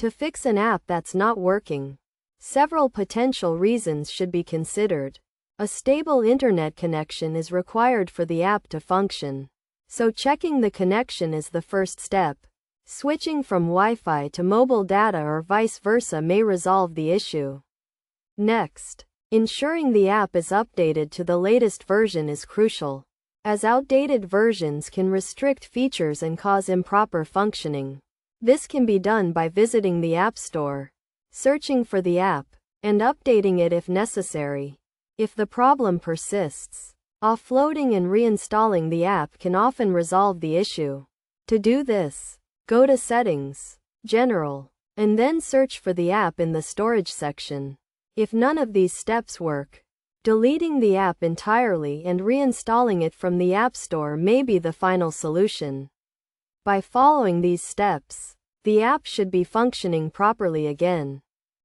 To fix an app that's not working, several potential reasons should be considered. A stable internet connection is required for the app to function, so checking the connection is the first step. Switching from Wi-Fi to mobile data or vice versa may resolve the issue. Next, ensuring the app is updated to the latest version is crucial, as outdated versions can restrict features and cause improper functioning. This can be done by visiting the App Store, searching for the app, and updating it if necessary. If the problem persists, offloading and reinstalling the app can often resolve the issue. To do this, go to Settings, General, and then search for the app in the Storage section. If none of these steps work, deleting the app entirely and reinstalling it from the App Store may be the final solution. By following these steps, the app should be functioning properly again.